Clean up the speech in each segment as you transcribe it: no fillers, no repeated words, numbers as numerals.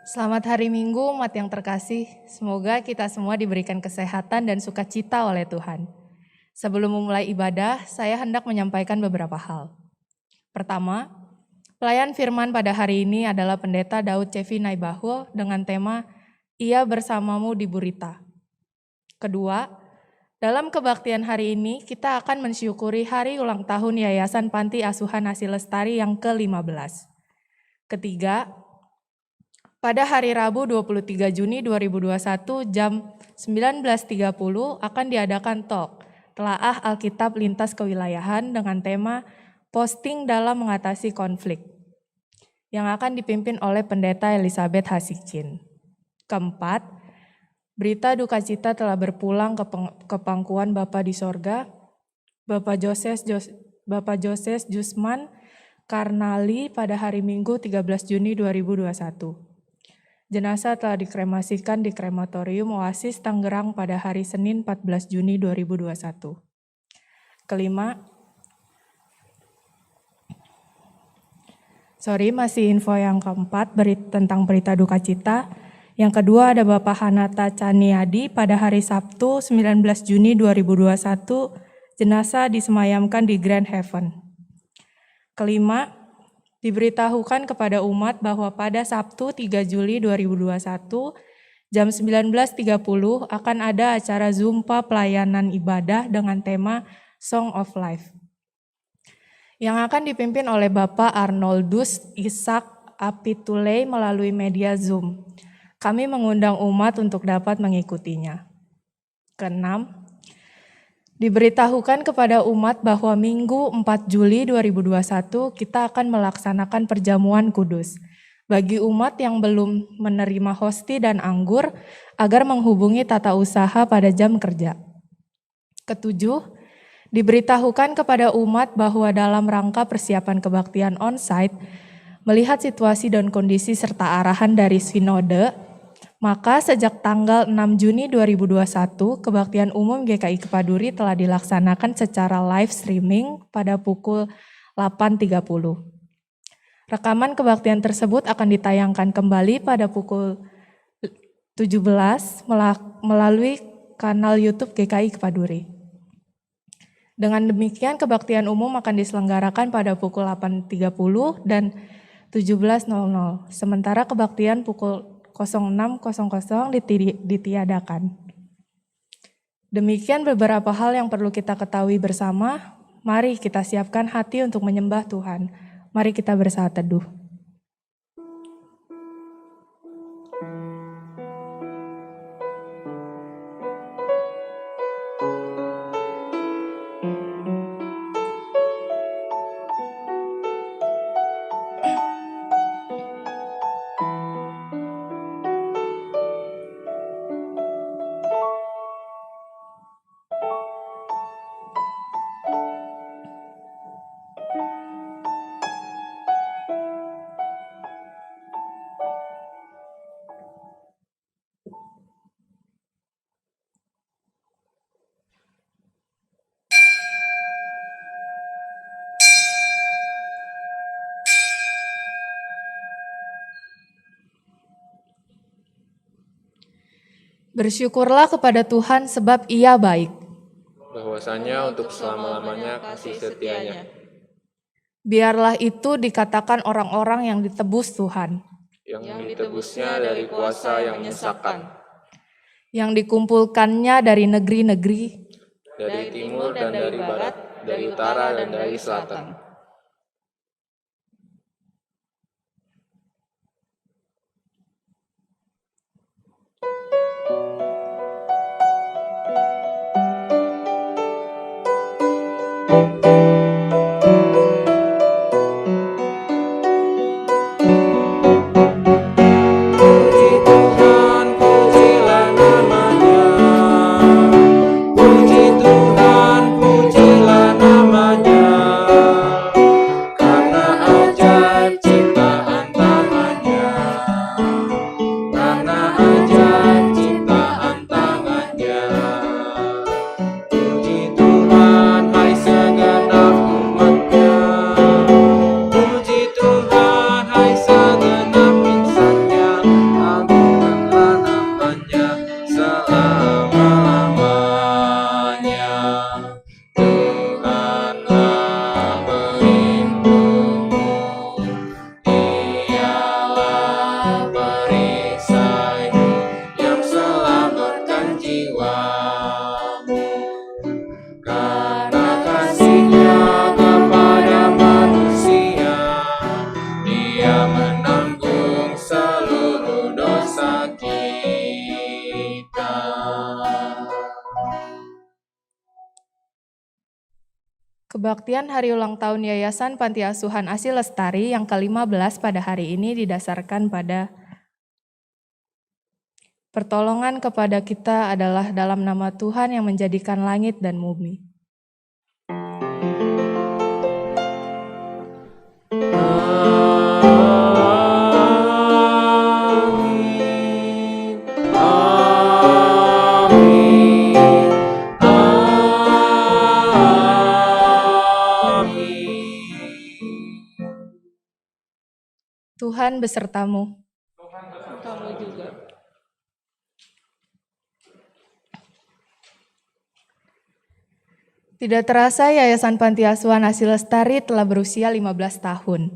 Selamat hari Minggu, umat yang terkasih. Semoga kita semua diberikan kesehatan dan sukacita oleh Tuhan. Sebelum memulai ibadah, saya hendak menyampaikan beberapa hal. Pertama, pelayan firman pada hari ini adalah Pendeta Daud Cevi Naibaho dengan tema Ia Bersamamu di Burita. Kedua, dalam kebaktian hari ini kita akan mensyukuri hari ulang tahun Yayasan Panti Asuhan Asi Lestari yang ke-15. Ketiga, pada hari Rabu 23 Juni 2021 jam 19.30 akan diadakan talk Telaah Alkitab Lintas Kewilayahan dengan tema Posting dalam Mengatasi Konflik yang akan dipimpin oleh Pendeta Elizabeth Hasikcin. Keempat, berita duka cita telah berpulang ke pangkuan Bapa di sorga, Bapak Joses Jusman Karnali pada hari Minggu 13 Juni 2021. Jenazah telah dikremasikan di Krematorium Oasis Tangerang pada hari Senin 14 Juni 2021. Kelima, masih info yang keempat tentang berita duka cita. Yang kedua ada Bapak Hanata Caniadi pada hari Sabtu 19 Juni 2021, jenazah disemayamkan di Grand Heaven. Kelima, diberitahukan kepada umat bahwa pada Sabtu 3 Juli 2021 jam 19.30 akan ada acara Zumpa pelayanan ibadah dengan tema Song of Life yang akan dipimpin oleh Bapak Arnoldus Ishak Apitulei melalui media Zoom. Kami mengundang umat untuk dapat mengikutinya. Keenam, diberitahukan kepada umat bahwa Minggu 4 Juli 2021 kita akan melaksanakan perjamuan kudus bagi umat yang belum menerima hosti dan anggur agar menghubungi tata usaha pada jam kerja. Ketujuh, diberitahukan kepada umat bahwa dalam rangka persiapan kebaktian onsite, melihat situasi dan kondisi serta arahan dari sinode, maka sejak tanggal 6 Juni 2021, kebaktian umum GKI Kepaduri telah dilaksanakan secara live streaming pada pukul 8.30. Rekaman kebaktian tersebut akan ditayangkan kembali pada pukul 17 melalui kanal YouTube GKI Kepaduri. Dengan demikian, kebaktian umum akan diselenggarakan pada pukul 8.30 dan 17.00. Sementara kebaktian pukul 06.00 ditiadakan. Demikian beberapa hal yang perlu kita ketahui bersama. Mari kita siapkan hati untuk menyembah Tuhan. Mari kita bersaat teduh. Bersyukurlah kepada Tuhan sebab Ia baik. Bahwasanya untuk selama-lamanya kasih setianya. Biarlah itu dikatakan orang-orang yang ditebus Tuhan. Yang ditebusnya dari kuasa yang menyesatkan. Yang dikumpulkannya dari negeri-negeri. Dari timur dan dari barat, dari utara dan dari selatan. Kebaktian Hari Ulang Tahun Yayasan Panti Asuhan Asi Lestari yang ke-15 pada hari ini didasarkan pada pertolongan kepada kita adalah dalam nama Tuhan yang menjadikan langit dan bumi. Tuhan besertamu. Kamu juga. Tidak terasa Yayasan Panti Asuhan Asi Lestari telah berusia 15 tahun.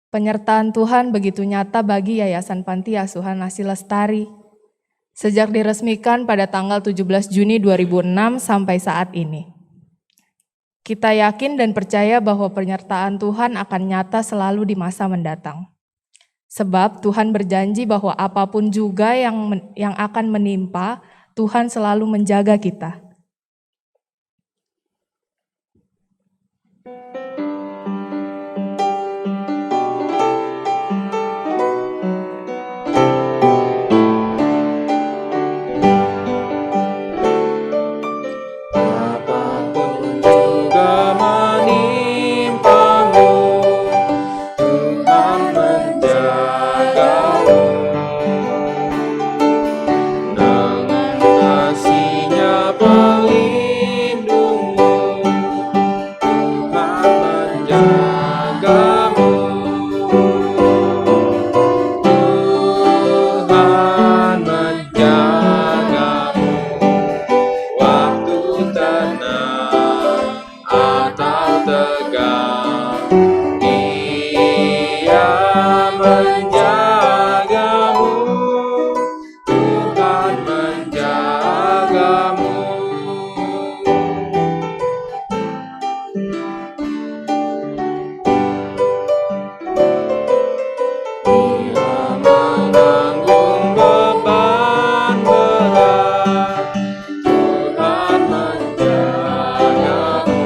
Penyertaan Tuhan begitu nyata bagi Yayasan Panti Asuhan Asi Lestari. Sejak diresmikan pada tanggal 17 Juni 2006 sampai saat ini. Kita yakin dan percaya bahwa penyertaan Tuhan akan nyata selalu di masa mendatang. Sebab Tuhan berjanji bahwa apapun juga yang akan menimpa, Tuhan selalu menjaga kita. Apapun juga menimpamu, Tuhan menjagamu. Dengan kasih-Nya pelindungmu, Tuhan menjagamu. Tuhan menjagamu. Waktu tenang atau tegang, Dia menjagamu. Tuhan menjagamu. Dia menanggung beban berat. Tuhan menjagamu.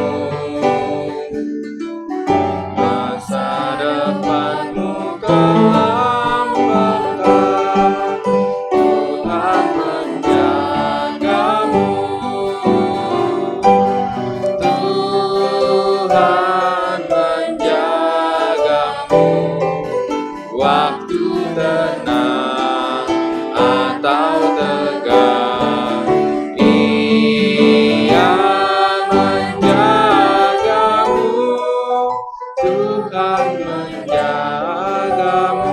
Masa depanmu kelam berkah. Tuhan menjagamu. Tuhan menjagamu. Waktu tenang atau tegang, Ia menjagamu. Tuhan menjagamu.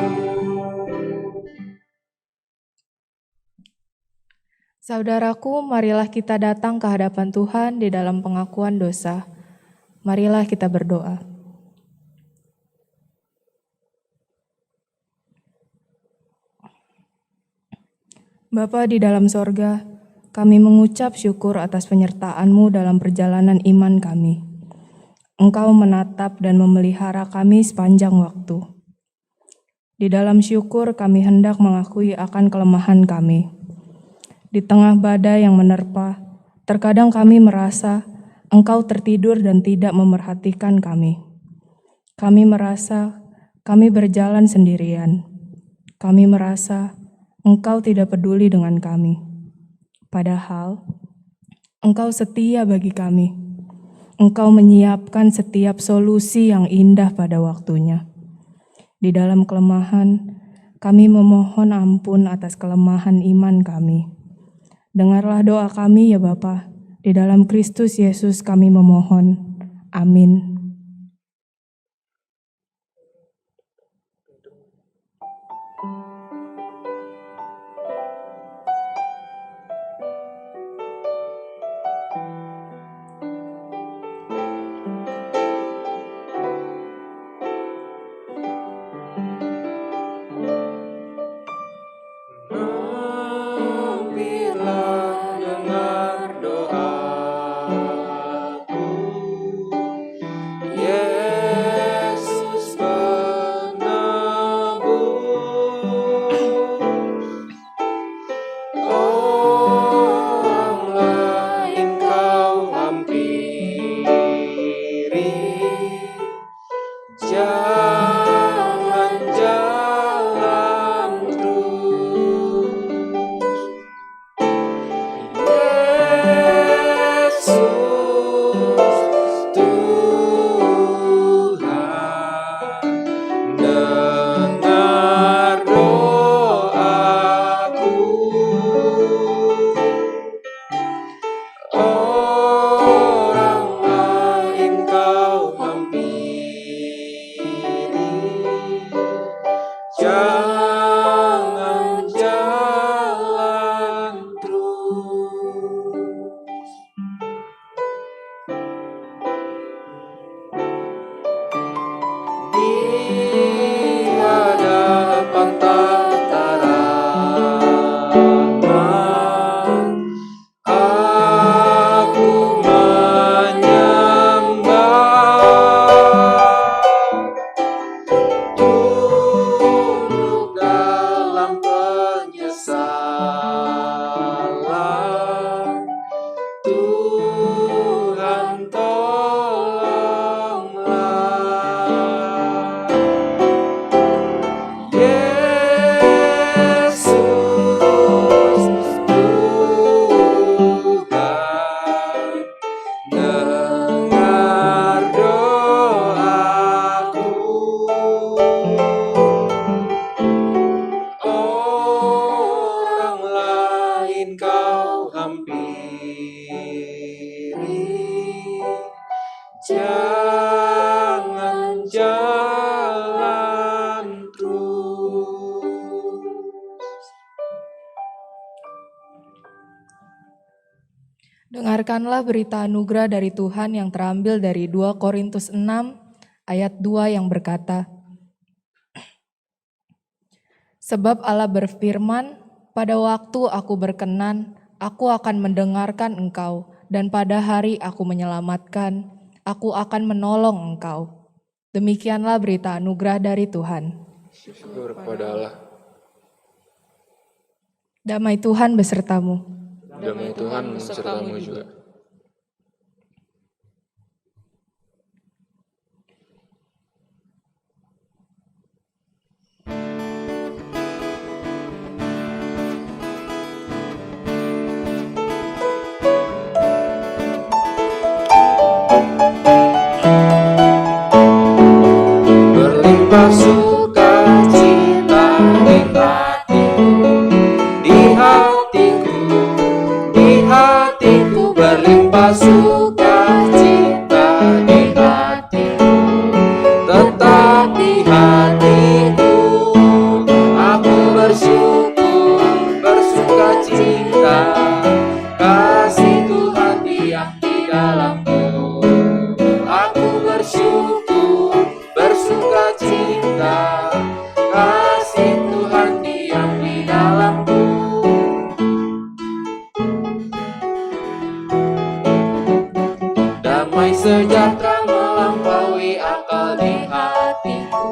Saudaraku, marilah kita datang ke hadapan Tuhan di dalam pengakuan dosa. Marilah kita berdoa. Bapa di dalam sorga, kami mengucap syukur atas penyertaan-Mu dalam perjalanan iman kami. Engkau menatap dan memelihara kami sepanjang waktu. Di dalam syukur kami hendak mengakui akan kelemahan kami. Di tengah badai yang menerpa, terkadang kami merasa Engkau tertidur dan tidak memerhatikan kami. Kami merasa kami berjalan sendirian. Kami merasa Engkau tidak peduli dengan kami. Padahal Engkau setia bagi kami. Engkau menyiapkan setiap solusi yang indah pada waktunya. Di dalam kelemahan, kami memohon ampun atas kelemahan iman kami. Dengarlah doa kami ya Bapa. Di dalam Kristus Yesus kami memohon. Amin. Hampirlah dengar doaku, Jangan jalan terus. Dengarkanlah berita anugerah dari Tuhan yang terambil dari 2 Korintus 6 ayat 2 yang berkata, Sebab Allah berfirman, pada waktu aku berkenan, aku akan mendengarkan engkau, dan pada hari aku menyelamatkan, aku akan menolong engkau. Demikianlah berita anugerah dari Tuhan. Syukur kepada Allah. Damai Tuhan besertamu. Damai Tuhan besertamu juga. Berlimpah sukacita di hatiku, berlimpah sukacita di hatiku, tetap di hatiku. Aku bersyukur, bersukacita, kasih Tuhan diam di dalamku. Aku bersyukur, bersukacita, kasih Tuhan diam di dalamku. Damai sejahtera melampaui akal di hatiku,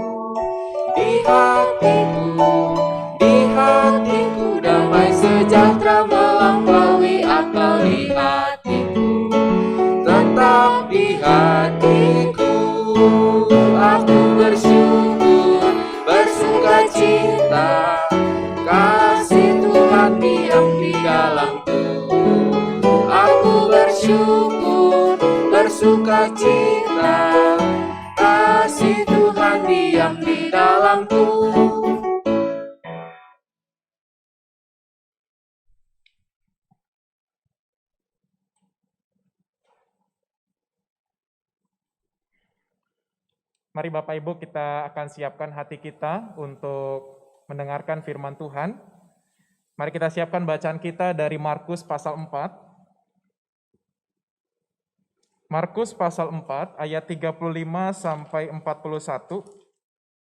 di hatiku, di hatiku. Damai sejahtera melampaui akal di hatiku, tetap di hatiku. Aku bersyukur, bersukacita, kasih Tuhan diam di dalamku. Aku bersyukur, bersukacita, kasih Tuhan diam di dalamku. Mari Bapak Ibu kita akan siapkan hati kita untuk mendengarkan firman Tuhan. Mari kita siapkan bacaan kita dari Markus pasal 4. Markus pasal 4 ayat 35 sampai 41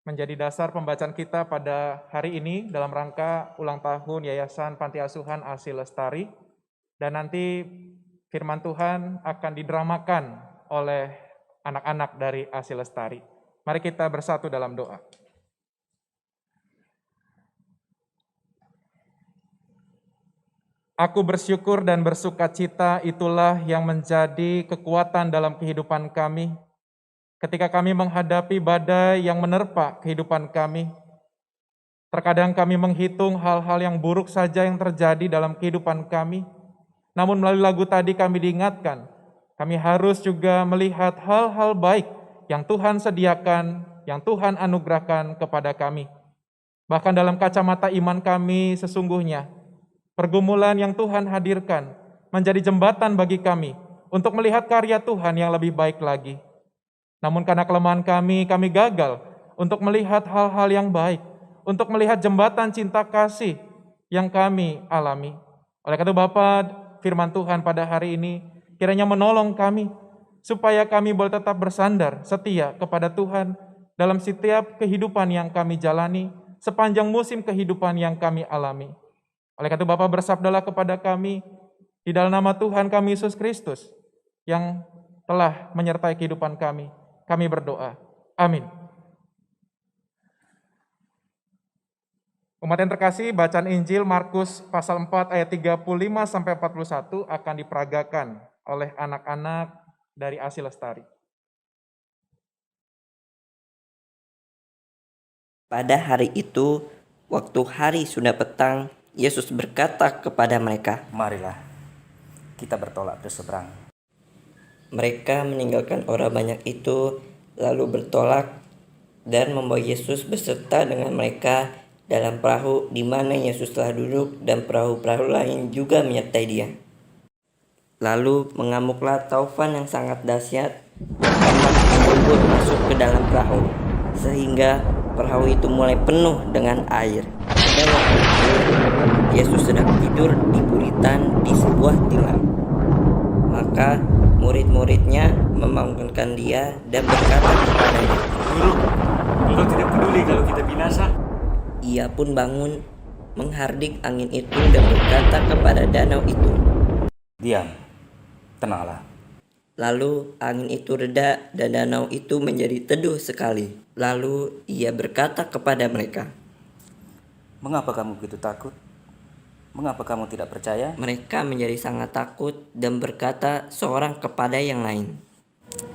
menjadi dasar pembacaan kita pada hari ini dalam rangka ulang tahun Yayasan Panti Asuhan ASI Lestari. Dan nanti firman Tuhan akan didramakan oleh anak-anak dari ASI Lestari. Mari kita bersatu dalam doa. Aku bersyukur dan bersukacita, itulah yang menjadi kekuatan dalam kehidupan kami. Ketika kami menghadapi badai yang menerpa kehidupan kami, terkadang kami menghitung hal-hal yang buruk saja yang terjadi dalam kehidupan kami. Namun melalui lagu tadi kami diingatkan, kami harus juga melihat hal-hal baik yang Tuhan sediakan, yang Tuhan anugerahkan kepada kami. Bahkan dalam kacamata iman kami sesungguhnya, pergumulan yang Tuhan hadirkan menjadi jembatan bagi kami untuk melihat karya Tuhan yang lebih baik lagi. Namun karena kelemahan kami gagal untuk melihat hal-hal yang baik, untuk melihat jembatan cinta kasih yang kami alami. Oleh karena itu Bapa, firman Tuhan pada hari ini kiranya menolong kami, supaya kami boleh tetap bersandar setia kepada Tuhan dalam setiap kehidupan yang kami jalani, sepanjang musim kehidupan yang kami alami. Oleh karena itu Bapa, bersabdalah kepada kami di dalam nama Tuhan kami Yesus Kristus yang telah menyertai kehidupan kami. Kami berdoa. Amin. Umat yang terkasih, bacaan Injil Markus pasal 4 ayat 35 sampai 41 akan diperagakan oleh anak-anak dari ASI Lestari. Pada hari itu, waktu hari sudah petang, Yesus berkata kepada mereka, "Marilah, kita bertolak ke seberang." Mereka meninggalkan orang banyak itu, lalu bertolak dan membawa Yesus beserta dengan mereka dalam perahu di mana Yesus telah duduk, dan perahu-perahu lain juga menyertai dia. Lalu mengamuklah taufan yang sangat dahsyat, amat menyembur masuk ke dalam perahu, sehingga perahu itu mulai penuh dengan air. Pada waktu itu, Yesus sedang tidur di buritan di sebuah tilam. Maka murid-muridnya membangunkan dia dan berkata kepadanya, Guru, Engkau tidak peduli kalau kita binasa. Ia pun bangun, menghardik angin itu dan berkata kepada danau itu, Diam, tenanglah. Lalu angin itu reda dan danau itu menjadi teduh sekali. Lalu ia berkata kepada mereka, Mengapa kamu begitu takut? Mengapa kamu tidak percaya? Mereka menjadi sangat takut dan berkata seorang kepada yang lain,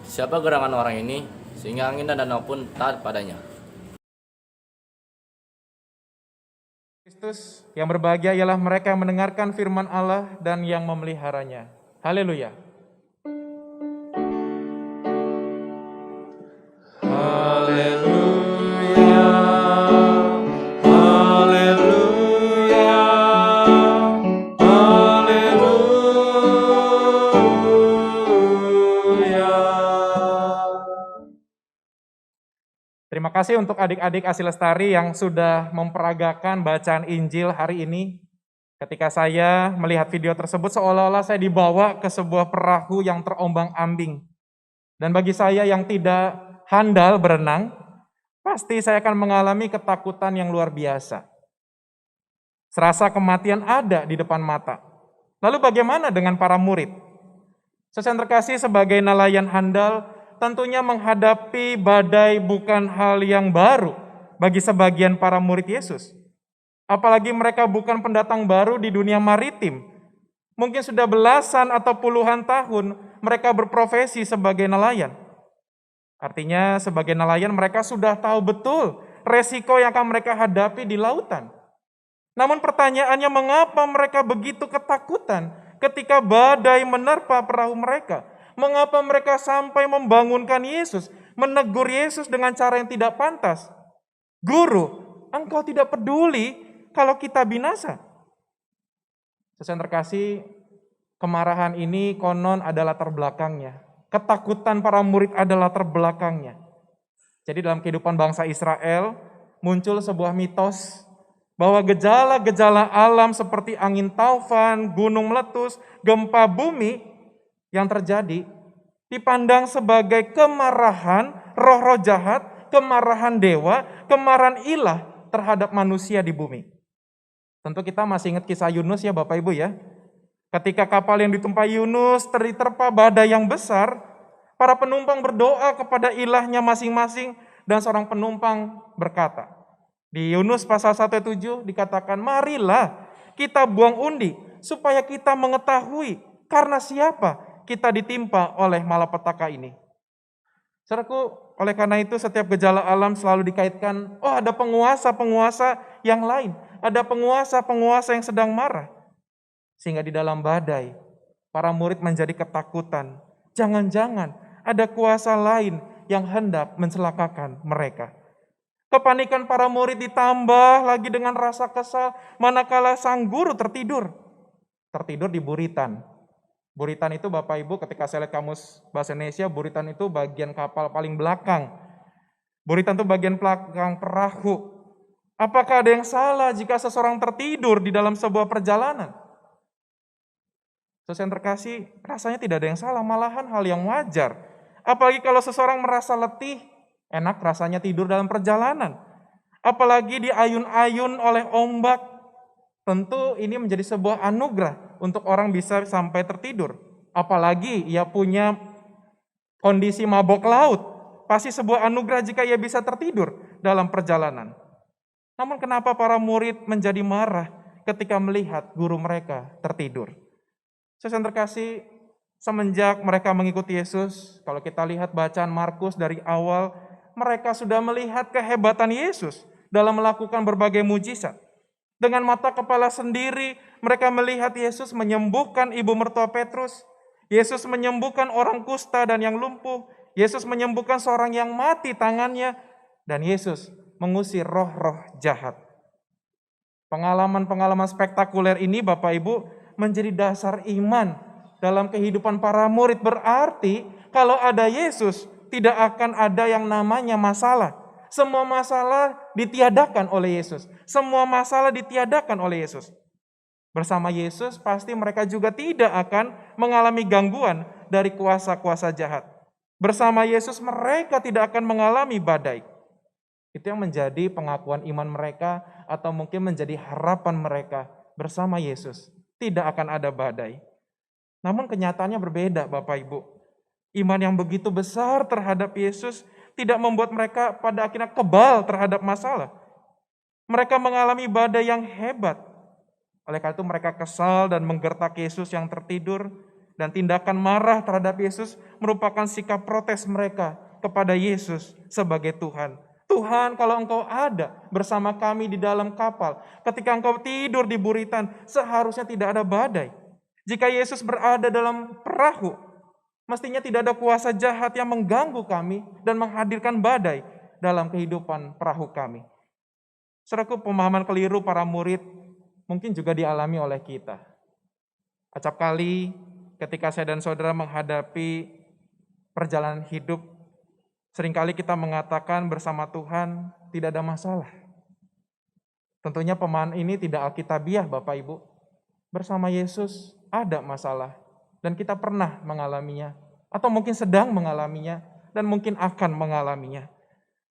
Siapa gerangan orang ini sehingga angin dan danau pun taat padanya? Kristus yang berbahagia ialah mereka yang mendengarkan firman Allah dan yang memeliharanya. Haleluya. Haleluya. Haleluya. Haleluya. Terima kasih untuk adik-adik Asi Lestari yang sudah memperagakan bacaan Injil hari ini. Ketika saya melihat video tersebut, seolah-olah saya dibawa ke sebuah perahu yang terombang-ambing. Dan bagi saya yang tidak handal berenang, pasti saya akan mengalami ketakutan yang luar biasa. Serasa kematian ada di depan mata. Lalu bagaimana dengan para murid? Saudara yang terkasih, sebagai nelayan handal, tentunya menghadapi badai bukan hal yang baru bagi sebagian para murid Yesus. Apalagi mereka bukan pendatang baru di dunia maritim. Mungkin sudah belasan atau puluhan tahun mereka berprofesi sebagai nelayan. Artinya sebagai nelayan mereka sudah tahu betul resiko yang akan mereka hadapi di lautan. Namun pertanyaannya, mengapa mereka begitu ketakutan ketika badai menerpa perahu mereka? Mengapa mereka sampai membangunkan Yesus, menegur Yesus dengan cara yang tidak pantas? Guru, engkau tidak peduli kalau kita binasa. Sesuai terkasih, kemarahan ini konon adalah terbelakangnya. Ketakutan para murid adalah terbelakangnya. Jadi dalam kehidupan bangsa Israel, muncul sebuah mitos bahwa gejala-gejala alam seperti angin taufan, gunung meletus, gempa bumi yang terjadi dipandang sebagai kemarahan roh-roh jahat, kemarahan dewa, kemarahan ilah terhadap manusia di bumi. Tentu kita masih ingat kisah Yunus ya Bapak Ibu ya. Ketika kapal yang ditumpai Yunus diterpa badai yang besar, para penumpang berdoa kepada ilahnya masing-masing dan seorang penumpang berkata, di Yunus pasal 1:7 dikatakan, marilah kita buang undi supaya kita mengetahui karena siapa kita ditimpa oleh malapetaka ini. Saudaraku, oleh karena itu setiap gejala alam selalu dikaitkan, oh ada penguasa-penguasa yang lain, ada penguasa-penguasa yang sedang marah. Sehingga di dalam badai, para murid menjadi ketakutan. Jangan-jangan ada kuasa lain yang hendak mencelakakan mereka. Kepanikan para murid ditambah lagi dengan rasa kesal, manakala sang guru tertidur. Tertidur di buritan. Buritan itu Bapak Ibu ketika saya lihat kamus bahasa Indonesia, buritan itu bagian kapal paling belakang. Buritan itu bagian belakang perahu. Apakah ada yang salah jika seseorang tertidur di dalam sebuah perjalanan? Saudara yang terkasih, rasanya tidak ada yang salah, malahan hal yang wajar. Apalagi kalau seseorang merasa letih, enak rasanya tidur dalam perjalanan. Apalagi diayun-ayun oleh ombak, tentu ini menjadi sebuah anugerah untuk orang bisa sampai tertidur. Apalagi ia punya kondisi mabok laut, pasti sebuah anugerah jika ia bisa tertidur dalam perjalanan. Namun kenapa para murid menjadi marah ketika melihat guru mereka tertidur? Saudara yang terkasih, semenjak mereka mengikuti Yesus, kalau kita lihat bacaan Markus dari awal, mereka sudah melihat kehebatan Yesus dalam melakukan berbagai mujizat. Dengan mata kepala sendiri, mereka melihat Yesus menyembuhkan ibu mertua Petrus, Yesus menyembuhkan orang kusta dan yang lumpuh, Yesus menyembuhkan seorang yang mati tangannya, dan Yesus mengusir roh-roh jahat. Pengalaman-pengalaman spektakuler ini Bapak Ibu menjadi dasar iman dalam kehidupan para murid. Berarti kalau ada Yesus, tidak akan ada yang namanya masalah. Semua masalah ditiadakan oleh Yesus. Semua masalah ditiadakan oleh Yesus. Bersama Yesus pasti mereka juga tidak akan mengalami gangguan dari kuasa-kuasa jahat. Bersama Yesus mereka tidak akan mengalami badai. Itu yang menjadi pengakuan iman mereka atau mungkin menjadi harapan mereka bersama Yesus. Tidak akan ada badai. Namun kenyataannya berbeda Bapak Ibu. Iman yang begitu besar terhadap Yesus tidak membuat mereka pada akhirnya kebal terhadap masalah. Mereka mengalami badai yang hebat. Oleh karena itu mereka kesal dan menggertak Yesus yang tertidur, dan tindakan marah terhadap Yesus merupakan sikap protes mereka kepada Yesus sebagai Tuhan. Tuhan, kalau Engkau ada bersama kami di dalam kapal, ketika Engkau tidur di buritan, seharusnya tidak ada badai. Jika Yesus berada dalam perahu, mestinya tidak ada kuasa jahat yang mengganggu kami dan menghadirkan badai dalam kehidupan perahu kami. Saudaraku, pemahaman keliru para murid mungkin juga dialami oleh kita. Acap kali ketika saya dan saudara menghadapi perjalanan hidup, seringkali kita mengatakan bersama Tuhan tidak ada masalah. Tentunya pemahaman ini tidak alkitabiah Bapak Ibu. Bersama Yesus ada masalah dan kita pernah mengalaminya atau mungkin sedang mengalaminya dan mungkin akan mengalaminya.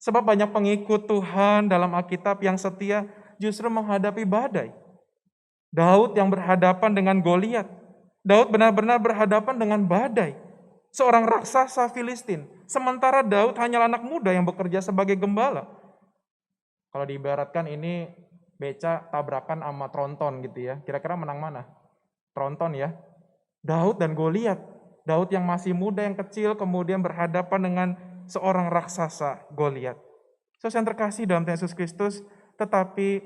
Sebab banyak pengikut Tuhan dalam Alkitab yang setia justru menghadapi badai. Daud yang berhadapan dengan Goliat. Daud benar-benar berhadapan dengan badai. Seorang raksasa Filistin. Sementara Daud hanyalah anak muda yang bekerja sebagai gembala. Kalau diibaratkan ini beca tabrakan sama tronton gitu ya. Kira-kira menang mana? Tronton ya. Daud dan Goliat. Daud yang masih muda, yang kecil, kemudian berhadapan dengan seorang raksasa Goliat. Saudara yang terkasih dalam Tuhan Yesus Kristus, tetapi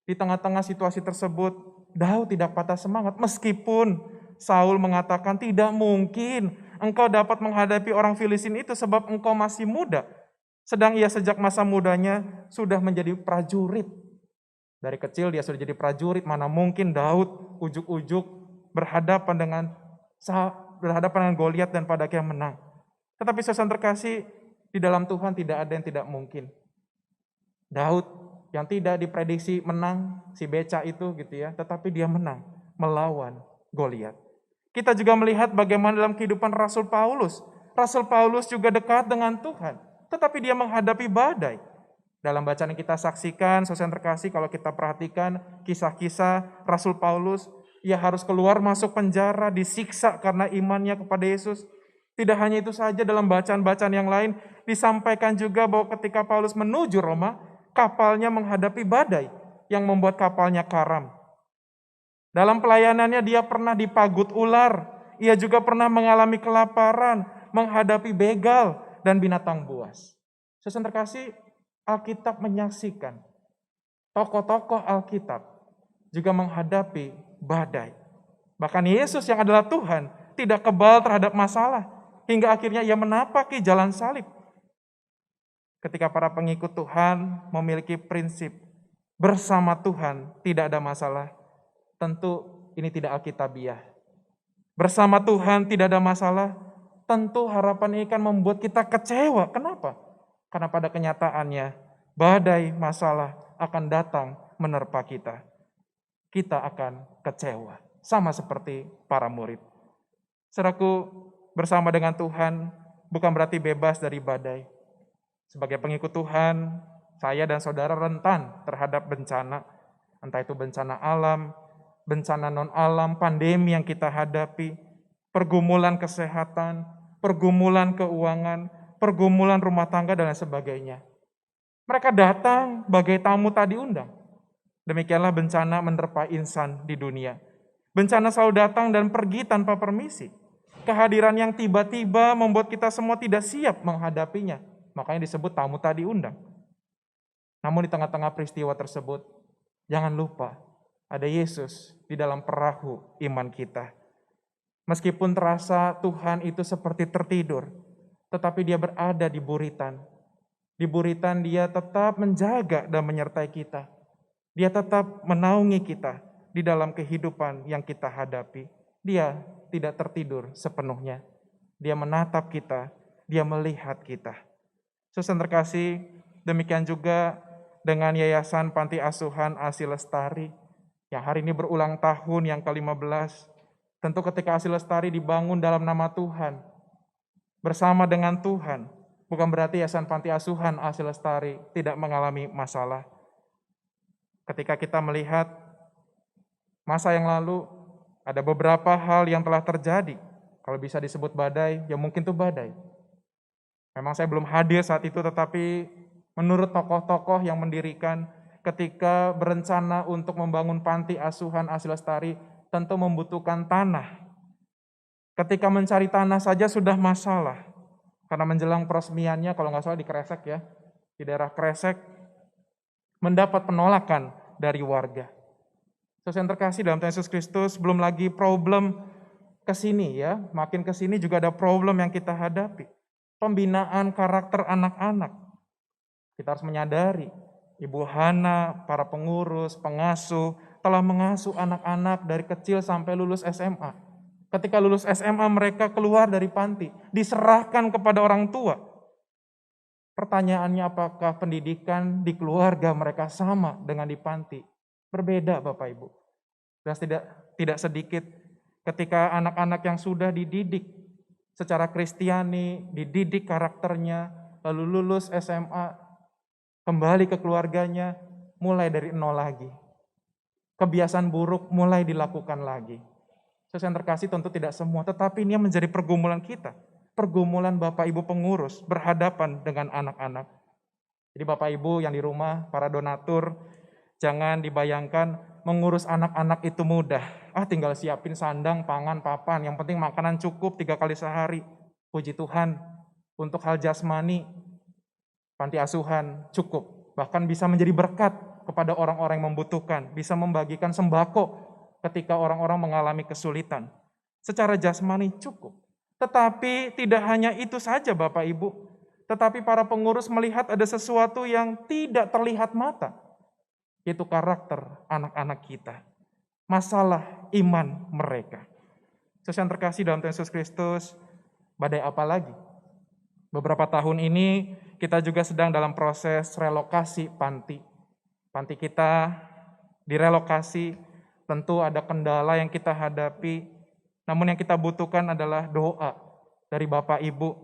di tengah-tengah situasi tersebut, Daud tidak patah semangat. Meskipun Saul mengatakan tidak mungkin engkau dapat menghadapi orang Filistin itu sebab engkau masih muda. Sedang ia sejak masa mudanya sudah menjadi prajurit. Dari kecil dia sudah jadi prajurit, mana mungkin Daud ujuk-ujuk berhadapan dengan Goliat dan pada akhirnya menang. Tetapi saudara terkasih, di dalam Tuhan tidak ada yang tidak mungkin. Daud yang tidak diprediksi menang si beca itu gitu ya, tetapi dia menang melawan Goliat. Kita juga melihat bagaimana dalam kehidupan Rasul Paulus. Rasul Paulus juga dekat dengan Tuhan, tetapi dia menghadapi badai. Dalam bacaan yang kita saksikan, saudara yang terkasih, kalau kita perhatikan kisah-kisah Rasul Paulus, ia harus keluar masuk penjara, disiksa karena imannya kepada Yesus. Tidak hanya itu saja, dalam bacaan-bacaan yang lain disampaikan juga bahwa ketika Paulus menuju Roma, kapalnya menghadapi badai yang membuat kapalnya karam. Dalam pelayanannya dia pernah dipagut ular, ia juga pernah mengalami kelaparan, menghadapi begal dan binatang buas. Saudara terkasih, Alkitab menyaksikan tokoh-tokoh Alkitab juga menghadapi badai. Bahkan Yesus yang adalah Tuhan tidak kebal terhadap masalah, hingga akhirnya ia menapaki jalan salib. Ketika para pengikut Tuhan memiliki prinsip bersama Tuhan tidak ada masalah, tentu ini tidak alkitabiah. Bersama Tuhan tidak ada masalah, tentu harapan ini kan membuat kita kecewa. Kenapa? Karena pada kenyataannya badai masalah akan datang menerpa kita. Kita akan kecewa, sama seperti para murid. Saudaraku, bersama dengan Tuhan bukan berarti bebas dari badai. Sebagai pengikut Tuhan, saya dan saudara rentan terhadap bencana. Entah itu bencana alam, bencana non-alam, pandemi yang kita hadapi, pergumulan kesehatan, pergumulan keuangan, pergumulan rumah tangga, dan lain sebagainya. Mereka datang bagai tamu tak diundang. Demikianlah bencana menerpa insan di dunia. Bencana selalu datang dan pergi tanpa permisi. Kehadiran yang tiba-tiba membuat kita semua tidak siap menghadapinya. Makanya disebut tamu tak diundang. Namun di tengah-tengah peristiwa tersebut, jangan lupa ada Yesus di dalam perahu iman kita. Meskipun terasa Tuhan itu seperti tertidur, tetapi dia berada di buritan. Di buritan dia tetap menjaga dan menyertai kita. Dia tetap menaungi kita di dalam kehidupan yang kita hadapi. Dia tidak tertidur sepenuhnya. Dia menatap kita Dia melihat kita. Saudara terkasih, demikian juga dengan Yayasan Panti Asuhan ASI Lestari yang hari ini berulang tahun yang ke-15. Tentu ketika ASI Lestari dibangun dalam nama Tuhan, bersama dengan Tuhan, bukan berarti Yayasan Panti Asuhan ASI Lestari tidak mengalami masalah. Ketika kita melihat masa yang lalu, ada beberapa hal yang telah terjadi. Kalau bisa disebut badai, ya mungkin itu badai. Memang saya belum hadir saat itu, tetapi menurut tokoh-tokoh yang mendirikan, ketika berencana untuk membangun panti asuhan ASI Lestari, tentu membutuhkan tanah. Ketika mencari tanah saja sudah masalah. Karena menjelang peresmiannya, kalau nggak salah di Kresek ya, di daerah Kresek, mendapat penolakan dari warga. Saudara yang terkasih dalam Tuhan Yesus Kristus, belum lagi problem kesini ya, makin kesini juga ada problem yang kita hadapi. Pembinaan karakter anak-anak. Kita harus menyadari, Ibu Hana, para pengurus, pengasuh, telah mengasuh anak-anak dari kecil sampai lulus SMA. Ketika lulus SMA mereka keluar dari panti, diserahkan kepada orang tua. Pertanyaannya apakah pendidikan di keluarga mereka sama dengan di panti? Berbeda Bapak Ibu. Dan tidak sedikit ketika anak-anak yang sudah dididik secara Kristiani, dididik karakternya, lalu lulus SMA, kembali ke keluarganya, mulai dari nol lagi. Kebiasaan buruk mulai dilakukan lagi. Saudara yang terkasih tentu tidak semua, tetapi ini menjadi pergumulan kita. Pergumulan Bapak Ibu pengurus berhadapan dengan anak-anak. Jadi Bapak Ibu yang di rumah, para donatur, jangan dibayangkan mengurus anak-anak itu mudah. Tinggal siapin sandang, pangan, papan, yang penting makanan cukup 3 kali sehari. Puji Tuhan, untuk hal jasmani, panti asuhan cukup. Bahkan bisa menjadi berkat kepada orang-orang yang membutuhkan, bisa membagikan sembako ketika orang-orang mengalami kesulitan. Secara jasmani cukup. Tetapi tidak hanya itu saja Bapak Ibu. Tetapi para pengurus melihat ada sesuatu yang tidak terlihat mata. Yaitu karakter anak-anak kita. Masalah iman mereka. Saudara yang terkasih dalam Tuhan Yesus Kristus, badai apa lagi? Beberapa tahun ini kita juga sedang dalam proses relokasi panti. Panti kita direlokasi. Tentu ada kendala yang kita hadapi, namun yang kita butuhkan adalah doa dari Bapak Ibu,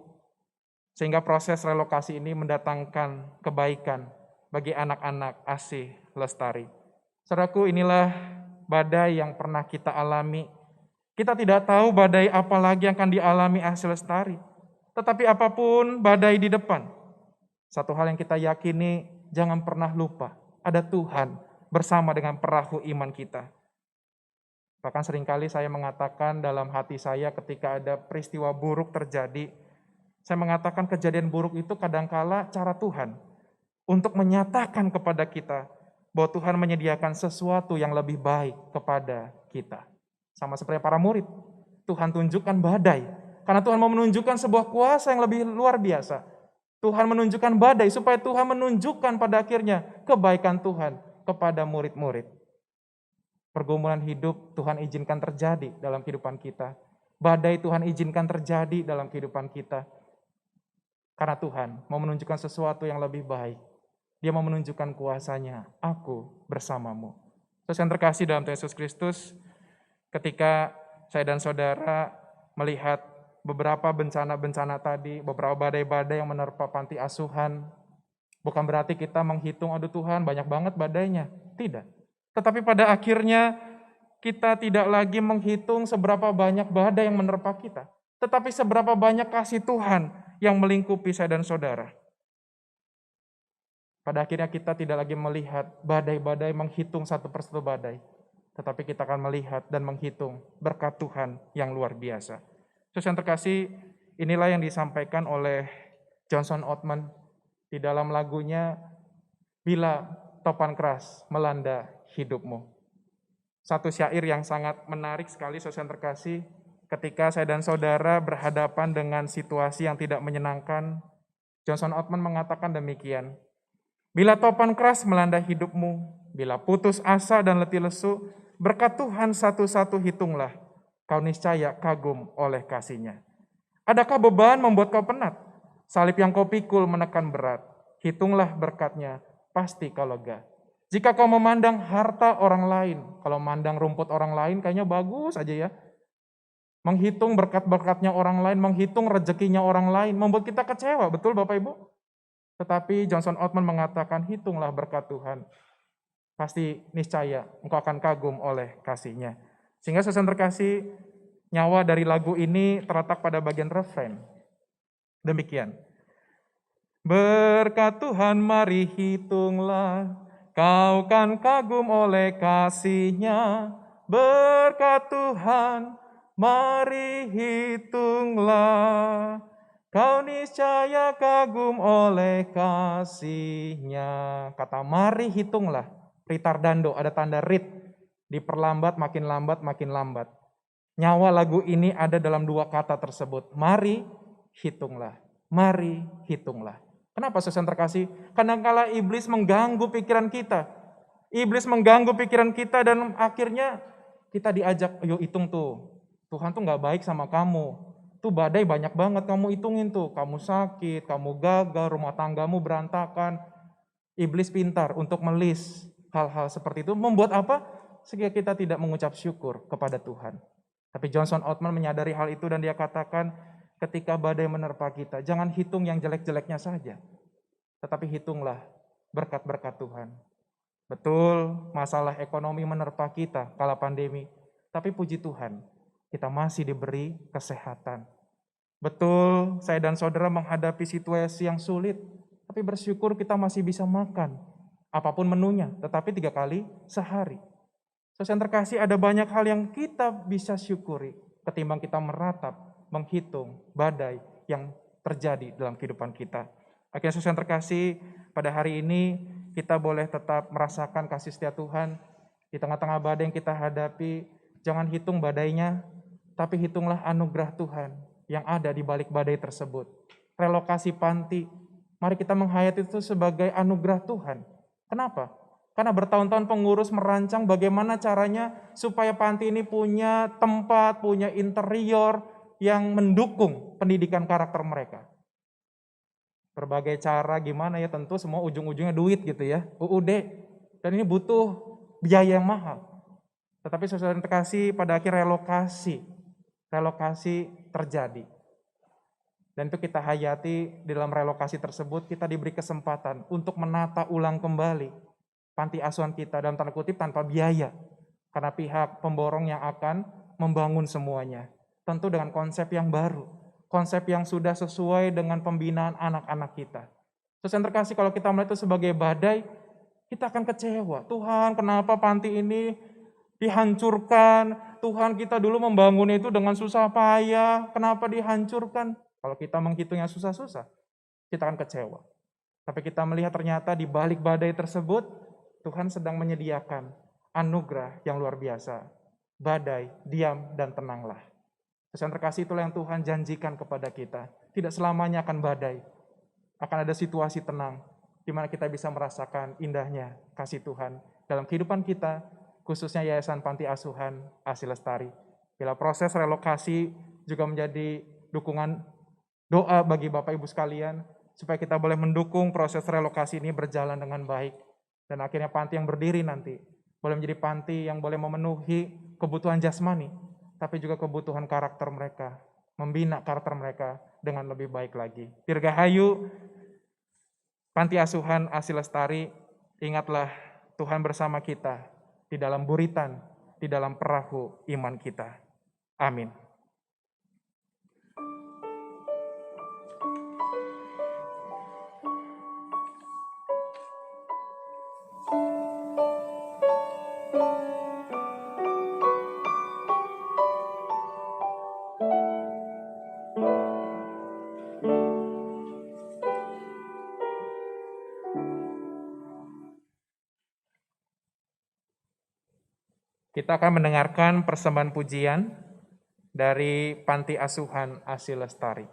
sehingga proses relokasi ini mendatangkan kebaikan bagi anak-anak ASI Lestari. Saudaraku, inilah badai yang pernah kita alami. Kita tidak tahu badai apa lagi yang akan dialami ASI Lestari, tetapi apapun badai di depan, satu hal yang kita yakini, jangan pernah lupa, ada Tuhan bersama dengan perahu iman kita. Bahkan seringkali saya mengatakan dalam hati saya ketika ada peristiwa buruk terjadi, saya mengatakan kejadian buruk itu kadangkala cara Tuhan untuk menyatakan kepada kita bahwa Tuhan menyediakan sesuatu yang lebih baik kepada kita. Sama seperti para murid, Tuhan tunjukkan badai, karena Tuhan mau menunjukkan sebuah kuasa yang lebih luar biasa. Tuhan menunjukkan badai supaya Tuhan menunjukkan pada akhirnya kebaikan Tuhan kepada murid-murid. Pergumulan hidup Tuhan izinkan terjadi dalam kehidupan kita. Badai Tuhan izinkan terjadi dalam kehidupan kita. Karena Tuhan mau menunjukkan sesuatu yang lebih baik. Dia mau menunjukkan kuasanya, aku bersamamu. Terus yang terkasih dalam Tuhan Yesus Kristus, ketika saya dan saudara melihat beberapa bencana-bencana tadi, beberapa badai-badai yang menerpa panti asuhan, bukan berarti kita menghitung, aduh Tuhan banyak banget badainya. Tidak. Tetapi pada akhirnya kita tidak lagi menghitung seberapa banyak badai yang menerpa kita. Tetapi seberapa banyak kasih Tuhan yang melingkupi saya dan saudara. Pada akhirnya kita tidak lagi melihat badai-badai, menghitung satu persatu badai. Tetapi kita akan melihat dan menghitung berkat Tuhan yang luar biasa. Terus yang terkasih, inilah yang disampaikan oleh Johnson Ottman di dalam lagunya Bila Topan Keras Melanda Hidupmu. Satu syair yang sangat menarik sekali, saudara yang terkasih, ketika saya dan saudara berhadapan dengan situasi yang tidak menyenangkan, Johnson Ottman mengatakan demikian, bila topan keras melanda hidupmu, bila putus asa dan letih lesu, berkat Tuhan satu-satu hitunglah, kau niscaya kagum oleh kasih-Nya. Adakah beban membuat kau penat? Salib yang kau pikul menekan berat. Hitunglah berkatnya, pasti kau lega. Jika kau memandang harta orang lain, kalau memandang rumput orang lain kayaknya bagus aja ya. Menghitung berkat-berkatnya orang lain, menghitung rezekinya orang lain, membuat kita kecewa, betul Bapak Ibu? Tetapi Johnson Ottman mengatakan, hitunglah berkat Tuhan. Pasti niscaya engkau akan kagum oleh kasih-Nya. Sehingga saudara terkasih, nyawa dari lagu ini terletak pada bagian refrain. Demikian. Berkat Tuhan mari hitunglah, kau kan kagum oleh kasih-Nya. Berkat Tuhan mari hitunglah, kau niscaya kagum oleh kasih-Nya. Kata mari hitunglah, ritardando, ada tanda rit, diperlambat, makin lambat. Nyawa lagu ini ada dalam dua kata tersebut, mari hitunglah, mari hitunglah. Kenapa saudara terkasih? Kadangkala iblis mengganggu pikiran kita. Iblis mengganggu pikiran kita dan akhirnya kita diajak, yuk hitung tuh. Tuhan tuh gak baik sama kamu. Tuh badai banyak banget kamu hitungin tuh. Kamu sakit, kamu gagal, rumah tanggamu berantakan. Iblis pintar untuk melis hal-hal seperti itu. Membuat apa? Sehingga kita tidak mengucap syukur kepada Tuhan. Tapi Johnson Ottman menyadari hal itu dan dia katakan, ketika badai menerpa kita, jangan hitung yang jelek-jeleknya saja. Tetapi hitunglah berkat-berkat Tuhan. Betul, masalah ekonomi menerpa kita kala pandemi. Tapi puji Tuhan, kita masih diberi kesehatan. Betul, saya dan saudara menghadapi situasi yang sulit, tapi bersyukur kita masih bisa makan. Apapun menunya, tetapi 3 kali sehari. Saudara terkasih, ada banyak hal yang kita bisa syukuri ketimbang kita meratap, menghitung badai yang terjadi dalam kehidupan kita. Akhirnya saudara terkasih, pada hari ini kita boleh tetap merasakan kasih setia Tuhan di tengah-tengah badai yang kita hadapi. Jangan hitung badainya, tapi hitunglah anugerah Tuhan yang ada di balik badai tersebut. Relokasi panti, mari kita menghayati itu sebagai anugerah Tuhan. Kenapa? Karena bertahun-tahun pengurus merancang bagaimana caranya supaya panti ini punya tempat, punya interior yang mendukung pendidikan karakter mereka. Berbagai cara gimana ya, tentu semua ujung-ujungnya duit gitu ya, UUD. Dan ini butuh biaya yang mahal. Tetapi saudara terkasih, pada akhir relokasi terjadi. Dan itu kita hayati, di dalam relokasi tersebut kita diberi kesempatan untuk menata ulang kembali panti asuhan kita, dalam tanda kutip tanpa biaya. Karena pihak pemborong yang akan membangun semuanya. Tentu dengan konsep yang baru, konsep yang sudah sesuai dengan pembinaan anak-anak kita. Saudara terkasih, kalau kita melihat itu sebagai badai, kita akan kecewa. Tuhan, kenapa panti ini dihancurkan? Tuhan, kita dulu membangun itu dengan susah payah, kenapa dihancurkan? Kalau kita menghitungnya susah-susah, kita akan kecewa. Tapi kita melihat ternyata di balik badai tersebut, Tuhan sedang menyediakan anugerah yang luar biasa. Badai, diam, dan tenanglah. Saudara terkasih, itulah yang Tuhan janjikan kepada kita. Tidak selamanya akan badai. Akan ada situasi tenang, di mana kita bisa merasakan indahnya kasih Tuhan dalam kehidupan kita, khususnya Yayasan Panti Asuhan Asi Lestari. Bila proses relokasi juga menjadi dukungan doa bagi Bapak Ibu sekalian, supaya kita boleh mendukung proses relokasi ini berjalan dengan baik. Dan akhirnya panti yang berdiri nanti boleh menjadi panti yang boleh memenuhi kebutuhan jasmani, tapi juga kebutuhan karakter mereka, membina karakter mereka dengan lebih baik lagi. Dirgahayu, Panti Asuhan Asi Lestari, ingatlah Tuhan bersama kita di dalam buritan, di dalam perahu iman kita. Amin. Kita akan mendengarkan persembahan pujian dari Panti Asuhan Asi Lestari.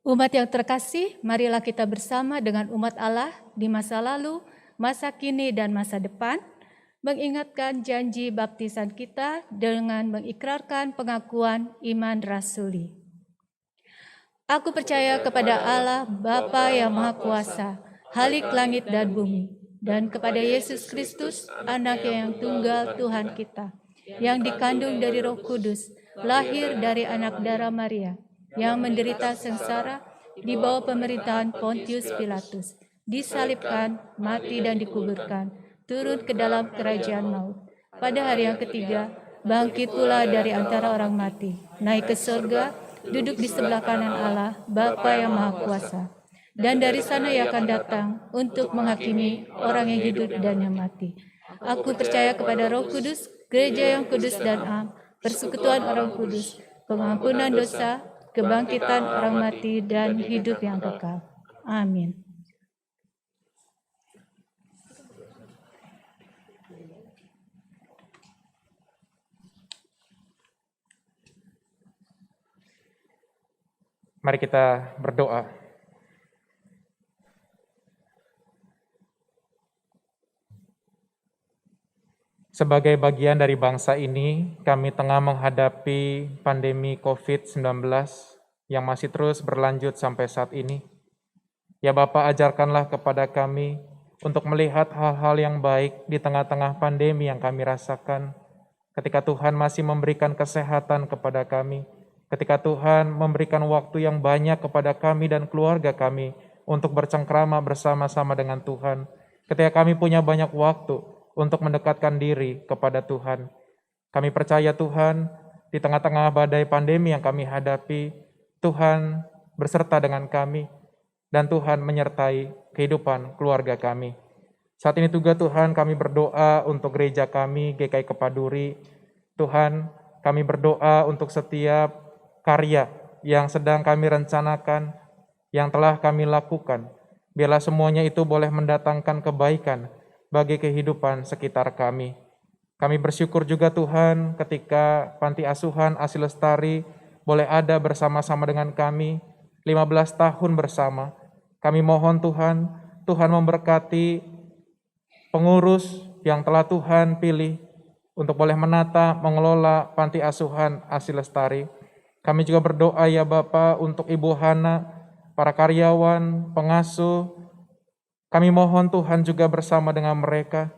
Umat yang terkasih, marilah kita bersama dengan umat Allah di masa lalu, masa kini, dan masa depan, mengingatkan janji baptisan kita dengan mengikrarkan pengakuan iman rasuli. Aku percaya kepada Allah, Bapa yang Maha Kuasa, Khalik langit dan bumi, dan kepada Yesus Kristus, Anak yang tunggal Tuhan kita, yang dikandung dari Roh Kudus, lahir dari anak darah Maria, yang menderita sengsara di bawah pemerintahan Pontius Pilatus, disalibkan, mati dan dikuburkan, turun ke dalam kerajaan maut. Pada hari yang ketiga, bangkit pula dari antara orang mati, naik ke surga, duduk di sebelah kanan Allah, Bapa yang Maha Kuasa. Dan dari sana ia akan datang untuk menghakimi orang yang hidup dan yang mati. Aku percaya kepada Roh Kudus, gereja yang kudus dan am, persekutuan orang kudus, pengampunan dosa, kebangkitan orang mati, dan hidup yang kekal. Amin. Mari kita berdoa. Sebagai bagian dari bangsa ini, kami tengah menghadapi pandemi COVID-19 yang masih terus berlanjut sampai saat ini. Ya Bapa, ajarkanlah kepada kami untuk melihat hal-hal yang baik di tengah-tengah pandemi yang kami rasakan, ketika Tuhan masih memberikan kesehatan kepada kami, ketika Tuhan memberikan waktu yang banyak kepada kami dan keluarga kami untuk bercengkrama bersama-sama dengan Tuhan, ketika kami punya banyak waktu untuk mendekatkan diri kepada Tuhan. Kami percaya Tuhan, di tengah-tengah badai pandemi yang kami hadapi, Tuhan berserta dengan kami, dan Tuhan menyertai kehidupan keluarga kami. Saat ini juga Tuhan, kami berdoa untuk gereja kami, GKI Kepaduri. Tuhan, kami berdoa untuk setiap karya yang sedang kami rencanakan, yang telah kami lakukan. Biarlah semuanya itu boleh mendatangkan kebaikan bagi kehidupan sekitar kami. Kami bersyukur juga Tuhan ketika Panti Asuhan Asi Lestari boleh ada bersama-sama dengan kami 15 tahun bersama. Kami mohon Tuhan, Tuhan memberkati pengurus yang telah Tuhan pilih untuk boleh menata, mengelola Panti Asuhan Asi Lestari. Kami juga berdoa ya Bapa untuk Ibu Hana, para karyawan, pengasuh. Kami mohon Tuhan juga bersama dengan mereka.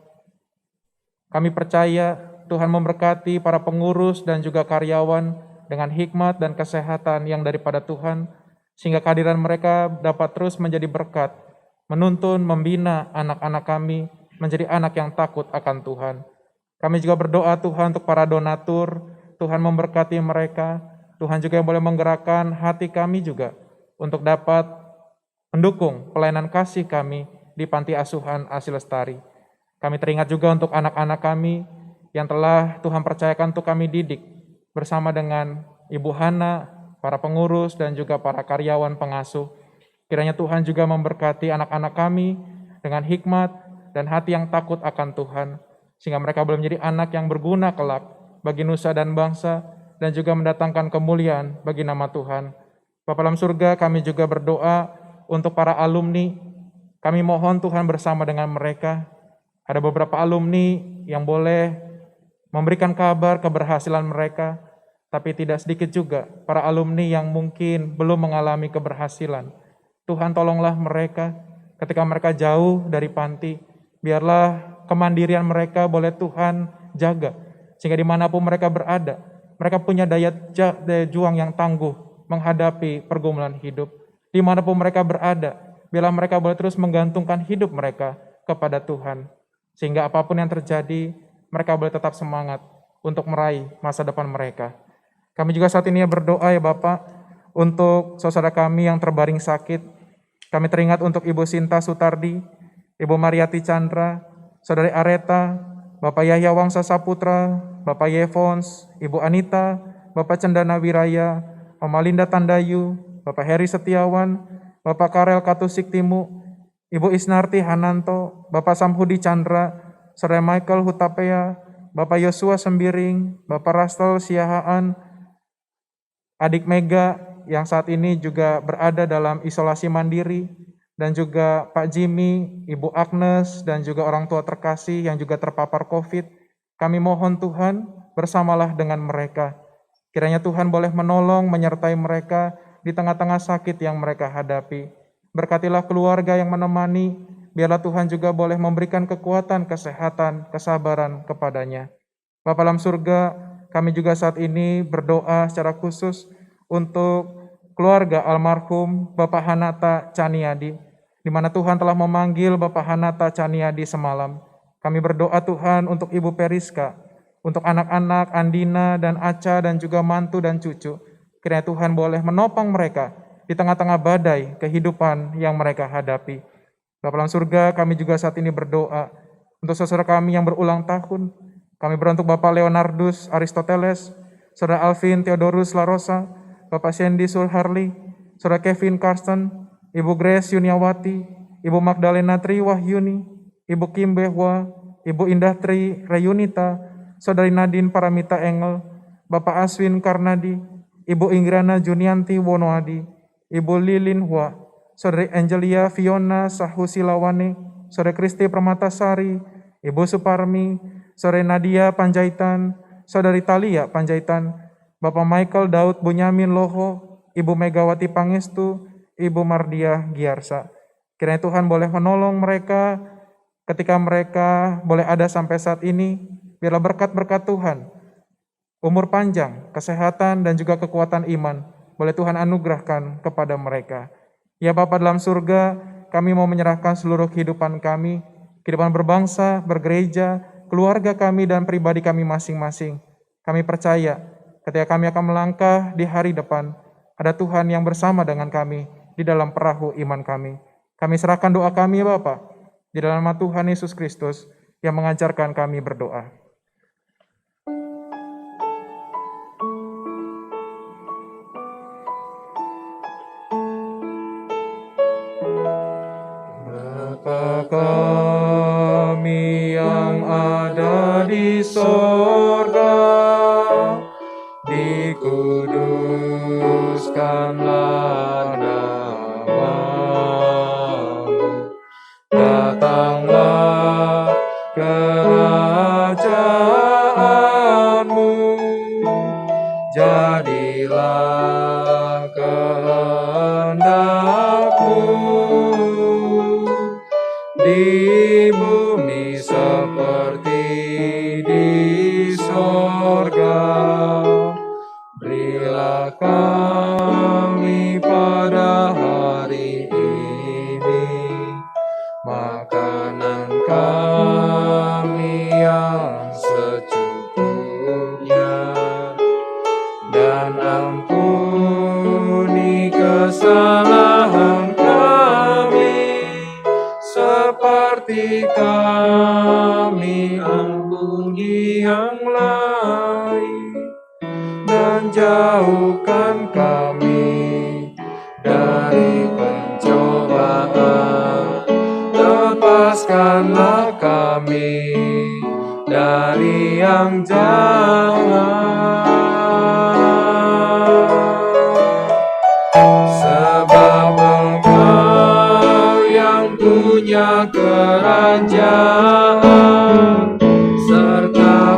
Kami percaya Tuhan memberkati para pengurus dan juga karyawan dengan hikmat dan kesehatan yang daripada Tuhan, sehingga kehadiran mereka dapat terus menjadi berkat, menuntun, membina anak-anak kami menjadi anak yang takut akan Tuhan. Kami juga berdoa Tuhan untuk para donatur, Tuhan memberkati mereka, Tuhan juga yang boleh menggerakkan hati kami juga untuk dapat mendukung pelayanan kasih kami di Panti Asuhan Asi Lestari. Kami teringat juga untuk anak-anak kami yang telah Tuhan percayakan untuk kami didik bersama dengan Ibu Hana, para pengurus dan juga para karyawan pengasuh. Kiranya Tuhan juga memberkati anak-anak kami dengan hikmat dan hati yang takut akan Tuhan, sehingga mereka boleh menjadi anak yang berguna kelak bagi nusa dan bangsa dan juga mendatangkan kemuliaan bagi nama Tuhan. Bapa dalam surga, kami juga berdoa untuk para alumni. Kami mohon Tuhan bersama dengan mereka. Ada beberapa alumni yang boleh memberikan kabar keberhasilan mereka, tapi tidak sedikit juga para alumni yang mungkin belum mengalami keberhasilan. Tuhan tolonglah mereka ketika mereka jauh dari panti. Biarlah kemandirian mereka boleh Tuhan jaga, sehingga dimanapun mereka berada, mereka punya daya juang yang tangguh menghadapi pergumulan hidup. Dimanapun mereka berada, biarlah mereka boleh terus menggantungkan hidup mereka kepada Tuhan, sehingga apapun yang terjadi, mereka boleh tetap semangat untuk meraih masa depan mereka. Kami juga saat ini berdoa ya Bapak, untuk saudara kami yang terbaring sakit. Kami teringat untuk Ibu Sinta Sutardi, Ibu Mariati Chandra, Saudari Areta, Bapak Yahya Wangsa Saputra, Bapak Yevons, Ibu Anita, Bapak Cendana Wiraya, Mama Linda Tandayu, Bapak Heri Setiawan, Bapak Karel Katusik Timu, Ibu Isnarti Hananto, Bapak Samhudi Chandra, Saudara Michael Hutapea, Bapak Yosua Sembiring, Bapak Rastel Siahaan, Adik Mega, yang saat ini juga berada dalam isolasi mandiri, dan juga Pak Jimmy, Ibu Agnes, dan juga orang tua terkasih yang juga terpapar COVID. Kami mohon Tuhan, bersamalah dengan mereka. Kiranya Tuhan boleh menolong, menyertai mereka di tengah-tengah sakit yang mereka hadapi. Berkatilah keluarga yang menemani, biarlah Tuhan juga boleh memberikan kekuatan, kesehatan, kesabaran kepadanya. Bapa dalam surga, kami juga saat ini berdoa secara khusus untuk keluarga almarhum Bapak Hanata Caniadi, di mana Tuhan telah memanggil Bapak Hanata Caniadi semalam. Kami berdoa Tuhan untuk Ibu Periska, untuk anak-anak Andina dan Aca dan juga mantu dan cucu. Kiranya Tuhan boleh menopang mereka di tengah-tengah badai kehidupan yang mereka hadapi. Bapa dalam surga, kami juga saat ini berdoa untuk saudara kami yang berulang tahun. Kami berdoa untuk Bapak Leonardus Aristoteles, Saudara Alvin Theodorus Larosa, Bapak Sandy Sulharli, Saudara Kevin Carsten, Ibu Grace Yuniawati, Ibu Magdalena Tri Wahyuni, Ibu Kim Behwa, Ibu Indah Tri Rayunita, Saudari Nadine Paramita Engel, Bapak Aswin Karnadi, Ibu Inggrana Junianti Wonoadi, Ibu Lilin Hua, Saudari Angelia Fiona Sahusilawane, Saudari Kristi Permatasari, Ibu Suparmi, Saudari Nadia Panjaitan, Saudari Talia Panjaitan, Bapak Michael Daud Bunyamin Loho, Ibu Megawati Pangestu, Ibu Mardia Giarsa. Kiranya Tuhan boleh menolong mereka ketika mereka boleh ada sampai saat ini. Biarlah berkat-berkat Tuhan, umur panjang, kesehatan, dan juga kekuatan iman boleh Tuhan anugerahkan kepada mereka. Ya Bapa dalam surga, kami mau menyerahkan seluruh kehidupan kami, kehidupan berbangsa, bergereja, keluarga kami, dan pribadi kami masing-masing. Kami percaya ketika kami akan melangkah di hari depan, ada Tuhan yang bersama dengan kami di dalam perahu iman kami. Kami serahkan doa kami ya Bapa, di dalam nama Tuhan Yesus Kristus yang mengajarkan kami berdoa. Bapa kami yang ada di sorga, dikuduskanlah namamu, datanglah kerajaanmu, jadilah kehendakmu di bumi seperti di sorga. Berilah kami pada hari ini makanan kami yang secukupnya, dan ampuni kesalahan kami seperti kami ampuni yang lain, dan jauhkan kami dari pencobaan, lepaskanlah kami dari yang jahat. Sebab Engkau yang punya kerajaan serta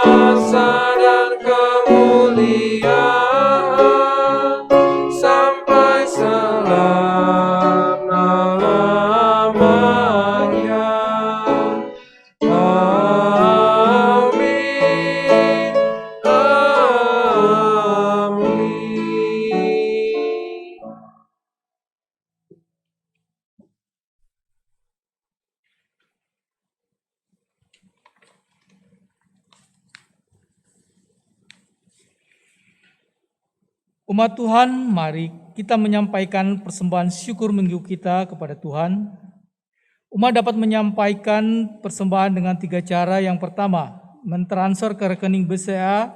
kuasa dan kemuliaan sampai selama-lamanya. Amin. Amin. Umat Tuhan, mari kita menyampaikan persembahan syukur minggu kita kepada Tuhan. Umat dapat menyampaikan persembahan dengan 3 cara. Yang pertama, mentransfer ke rekening BCA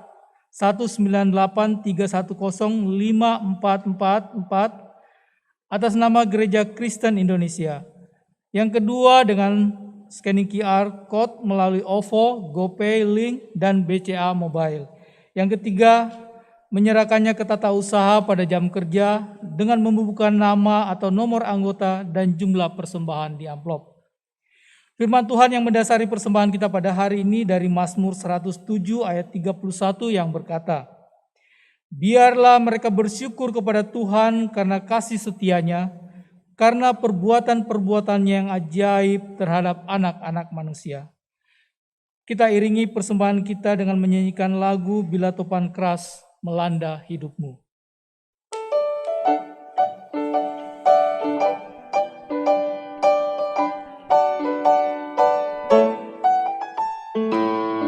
19831054444 atas nama Gereja Kristen Indonesia. Yang kedua, dengan scanning QR Code melalui OVO, GoPay, Link, dan BCA Mobile. Yang ketiga, menyerahkannya ke tata usaha pada jam kerja dengan membubuhkan nama atau nomor anggota dan jumlah persembahan di amplop. Firman Tuhan yang mendasari persembahan kita pada hari ini dari Mazmur 107 ayat 31 yang berkata, "Biarlah mereka bersyukur kepada Tuhan karena kasih setianya, karena perbuatan-perbuatannya yang ajaib terhadap anak-anak manusia." Kita iringi persembahan kita dengan menyanyikan lagu "Bila Topan Keras Melanda Hidupmu".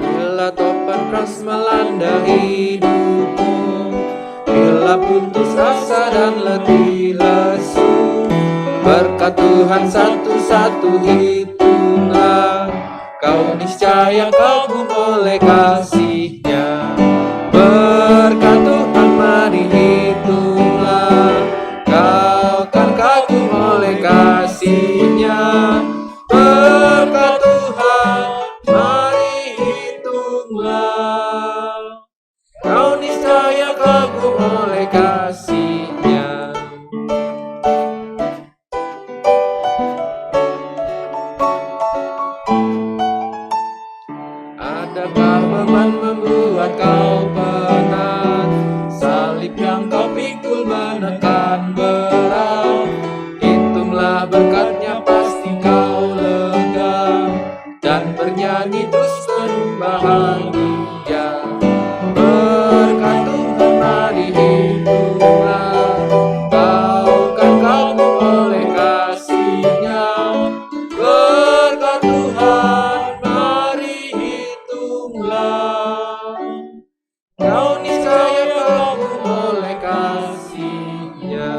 Bila topan keras melanda hidupmu, bila putus asa dan letih lesu, berkat Tuhan satu-satu hitunglah, kau niscaya kagum oleh kasih-Nya. Berkat Tuhan mari hitunglah, kau kan kagum oleh kasih-Nya. Berkat Tuhan mari hitunglah, kau niscaya kagum oleh kasih-Nya. Adakah beban membuat kau penat, salib yang kau pikul menekan berat? Hitunglah berkat-Nya pasti kau lega, dan bernyanyi terus penuh bahagia. Berkat Tuhan mari hitunglah, kau kan kagum oleh kasih-Nya. Berkat Tuhan mari hitunglah, kau niscaya kagum oleh kasih-Nya.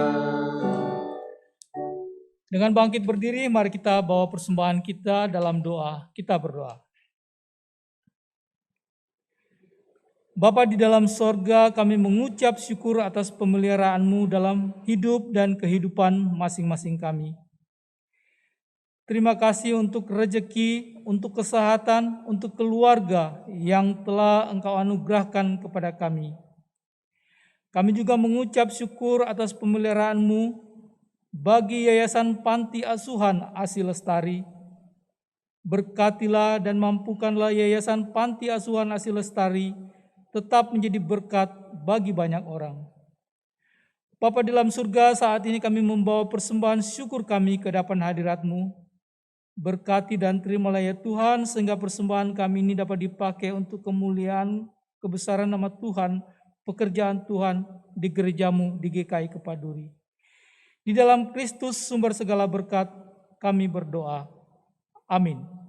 Dengan bangkit berdiri, mari kita bawa persembahan kita dalam doa. Kita berdoa. Bapa di dalam sorga, kami mengucap syukur atas pemeliharaan-Mu dalam hidup dan kehidupan masing-masing kami. Terima kasih untuk rezeki, untuk kesehatan, untuk keluarga yang telah Engkau anugerahkan kepada kami. Kami juga mengucap syukur atas pemeliharaan-Mu bagi Yayasan Panti Asuhan Asi Lestari. Berkatilah dan mampukanlah Yayasan Panti Asuhan Asi Lestari tetap menjadi berkat bagi banyak orang. Bapa di dalam surga, saat ini kami membawa persembahan syukur kami ke hadapan hadirat-Mu. Berkati dan terimalah ya Tuhan, sehingga persembahan kami ini dapat dipakai untuk kemuliaan, kebesaran nama Tuhan, pekerjaan Tuhan di gereja-Mu di GKI Kepaduri. Di dalam Kristus sumber segala berkat, kami berdoa. Amin.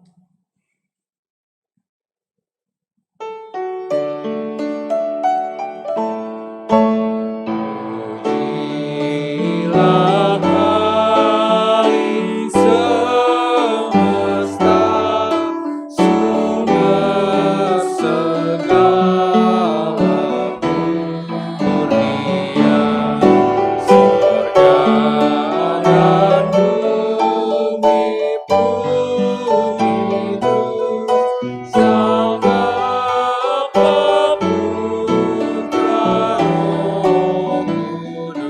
Pujilah Hari semesta, sumber segala kurnia, sorga dan bumi pun hidup, Sang Bapa, Putra, Roh Kudus.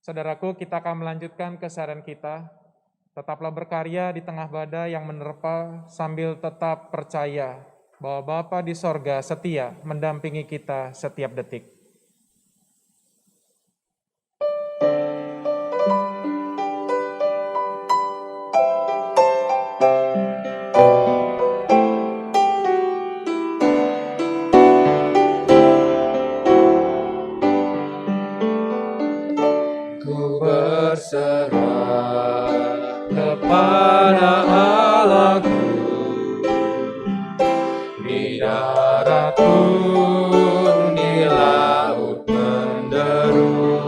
Saudaraku, kita akan melanjutkan keseharian kita. Tetaplah berkarya di tengah badai yang menerpa sambil tetap percaya bahwa Bapa di sorga setia mendampingi kita setiap detik. Ku berserah kepada Allahku, di darat pun di laut menderu,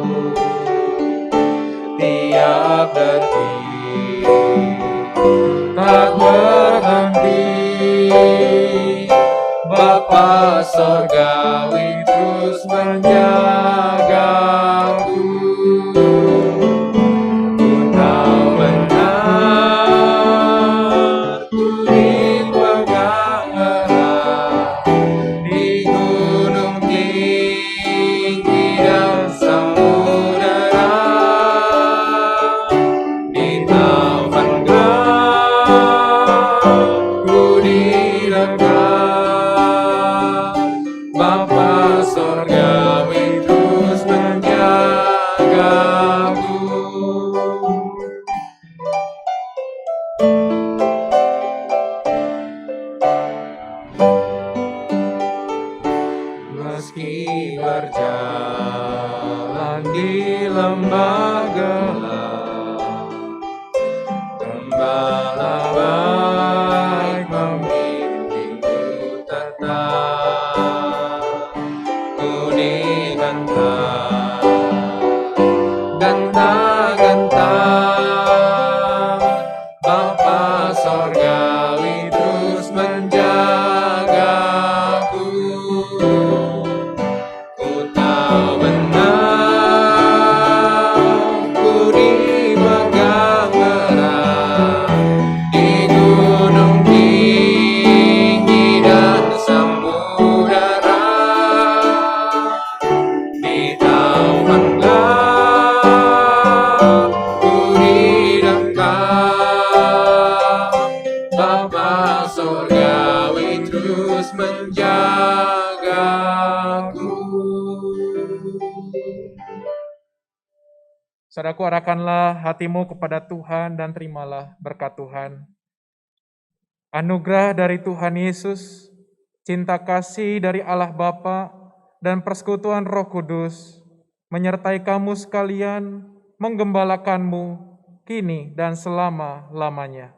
tiap detik tak berhenti. Bapa Sorgawi terus menjaga ku dipegang erat di gunung tinggi dan samudera, di taufan gelap ku didekat. Bapa Sorgawi terus menjagaku. Meski berjalan di lembah gelap, Gembala baik membimbingku tetap. Ku digantang gantang-gantang, Bapa Sorgawi terus menjagaku. Ku tahu benar ku dipegang erat di gunung tinggi dan samudera, di taufan gelap ku didekat. Bapa Sorgawi terus menjagaku. Saudaraku, arahkanlah hatimu kepada Tuhan dan terimalah berkat Tuhan. Anugerah dari Tuhan Yesus, cinta kasih dari Allah Bapa, dan persekutuan Roh Kudus menyertai kamu sekalian, menggembalakanmu kini dan selama-lamanya.